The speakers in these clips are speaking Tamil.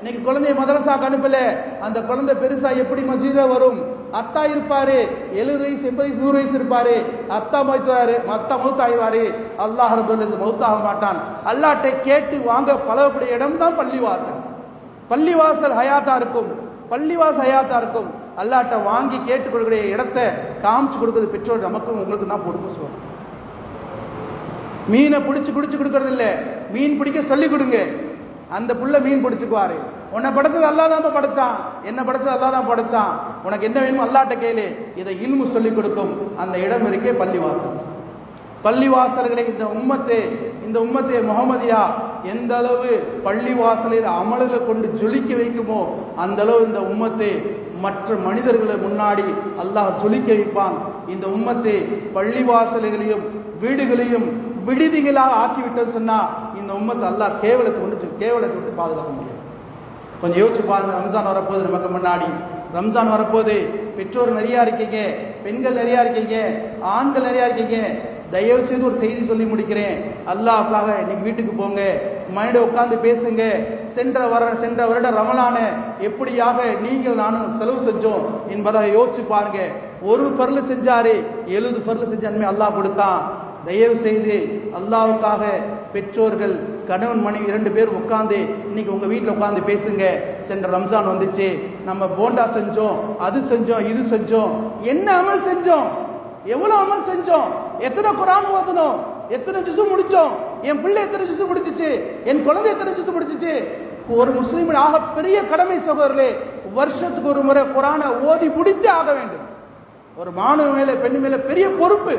இன்னைக்கு குழந்தைய மதரசாக்கு அனுப்பல, அந்த குழந்தை பெருசா எப்படி மஸ்ஜித்ல வரும்? அத்தா இருப்பாரு 70 வயசு 80 வயசு 100 வயசு இருப்பாரு, அத்தா மௌத்தாயிவாரு. அல்லாஹ் ரப்பல் மௌத்தாக மாட்டான். அல்லாஹ்ட்ட கேட்டு வாங்க பழகக்கூடிய இடம் தான் பள்ளிவாசல். பள்ளிவாசல் ஹயாத்தா இருக்கும், பள்ளிவாசல் ஹயாத்தா இருக்கும். அல்லாஹ்ட்ட வாங்கி கேட்டுக்கொள்ளக்கூடிய இடத்தை காமிச்சு கொடுக்குறது பெற்றோர் நமக்கும் உங்களுக்கு தான் பொறுப்பு சொல்றோம். மீனை பிடிச்சு கொடுக்கறது இல்லை, மீன் பிடிக்க சொல்லி கொடுங்க. அந்த புள்ள மீன் பிடிச்சுக்குவாரு. உன்னை படைச்சது அல்லாஹ் தான் படைச்சான், என்ன படைச்சது அல்லாஹ் தான் படைச்சான். உனக்கு என்ன வேணுமோ அல்லாஹ்ட்ட கேளு. இதை இல்மு சொல்லி கொடுக்கும் அந்த இடம் இருக்கே பள்ளிவாசல். பள்ளிவாசல்களை இந்த உம்மத்தே முஹம்மதியா எந்த அளவு பள்ளிவாசலில் அமல்களை கொண்டு ஜொலிக்க வைக்குமோ அந்த அளவு இந்த உம்மத்தை மற்ற மனிதர்களை முன்னாடி அல்லாஹ் ஜொலிக்க வைப்பான். இந்த உம்மத்தை பள்ளிவாசல்களையும் வீடுகளையும் விடுதிகளாக ஆக்கிவிட்டது சொன்னா இந்த உம்மத்தை அல்லாஹ் கேவலத்தை விட்டு பாதுகாக்க முடியும். கொஞ்சம் யோசிச்சு பாருங்க. ரம்ஜான் வரப்போது, நமக்கு முன்னாடி ரம்ஜான் வரப்போது. பெற்றோர் நிறையா இருக்கீங்க, பெண்கள் நிறையா இருக்கீங்க, ஆண்கள் நிறையா இருக்கீங்க. தயவு செய்து ஒரு செய்தி சொல்லி முடிக்கிறேன். அல்லாஹ்க்காக இன்னைக்கு வீட்டுக்கு போங்க, மைண்ட உட்காந்து பேசுங்க. சென்ற வருட ரமலான எப்படியாக நீங்கள் நானும் செலவு செஞ்சோம் என்பதை யோசிச்சு பாருங்க. ஒரு ஃபர்லு செஞ்சாரு, 70 ஃபர்லு செஞ்சாலுமே அல்லாஹ் கொடுத்தான். தயவு செய்து அல்லாஹ்வுக்காக பெற்றோர்கள் கணவன் மனைவி 2 பேர் உட்காந்து இன்னைக்கு உங்க வீட்டில் உட்காந்து பேசுங்க. சென்ற ரம்ஜான் வந்துச்சு, நம்ம போண்டா செஞ்சோம், அது செஞ்சோம், இது செஞ்சோம், என்ன அமல் செஞ்சோம், எவ்வளவு அமல் செஞ்சோம், எத்தனை குர்ஆன் ஓதணும், எத்தனை ஜுஸு முடிச்சோம், என் பிள்ளை எத்தனை ஜுஸு முடிச்சிச்சு, என் குழந்தை எத்தனை ஜுஸு முடிச்சிச்சு. ஒரு முஸ்லிமின் ஆக பெரிய கடமை சகோதரர்களே, வருஷத்துக்கு ஒரு முறை குர்ஆனை ஓதி முடித்தே ஆக வேண்டும். ஒரு மாணவ மேல பெண் மேல பெரிய பொறுப்பு.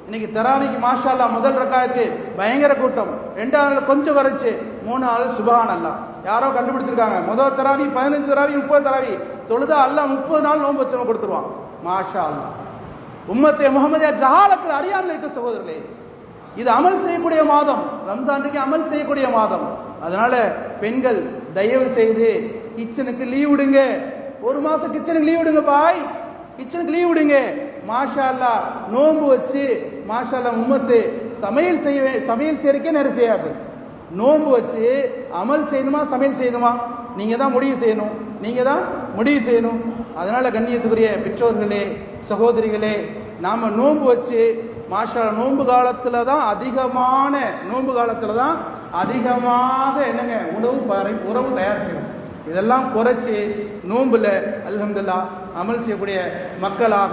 இன்னைக்கு தராவிக்கு மாஷா அல்லாஹ் முதல் ரக்காயத்து பயங்கர கூட்டம், 2வது நாள் கொஞ்சம் வரைச்சு, 3வது சுபஹான் அல்லாஹ். யாரோ கண்டுபிடிச்சிருக்காங்க, முதல் தராவி 15 தராவி 30 தராவி தொழுதா அல்லாஹ் 30 நாள் நோன்பு வச்சவங்க கொடுத்துருவான். மாஷா அல்லாஹ். உம்மத்தே முஹம்மதியா ஜஹாலத்தில் அறியாமல் இருக்க சகோதரர்களே, இது அமல் செய்யக்கூடிய மாதம், ரம்ஜானுக்கு அமல் செய்யக்கூடிய மாதம். அதனால பெண்கள் தயவு செய்து கிச்சனுக்கு லீவ் விடுங்க. 1 மாசம் கிச்சனுக்கு லீவ் விடுங்க பாய், கிச்சனுக்கு லீவ் விடுங்க. மாஷா அல்லாஹ் நோன்பு வச்சு மாஷா அல்லாஹ் உம்மத்து சமையல் செய்யறதுக்கே நேரம் செய்யாது. நோன்பு வச்சு அமல் செய்யணுமா சமையல் செய்யணுமா நீங்க தான் முடிவு செய்யணும். அதனால கண்ணியத்துக்குரிய பெற்றோர்களே சகோதரிகளே, நாம நோன்பு வச்சு மாஷா நோன்பு காலத்துல தான் அதிகமாக என்னங்க உணவு தயார் செய்யணும். இதெல்லாம் குறைச்சி நோன்புல அல்ஹம்துலில்லாஹ் அமல் செய்யக்கூடிய மக்களாக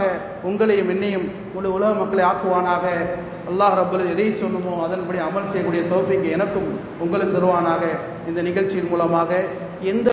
உங்களையும் என்னையும் உலக மக்களை ஆக்குவானாக. அல்லாஹ் ரப்பல் எதை சொன்னமோ அதன்படி அமல் செய்யக்கூடிய தௌஃபீக் எனக்கும் உங்களும் தருவானாக. இந்த நிகழ்ச்சியின் மூலமாக எந்த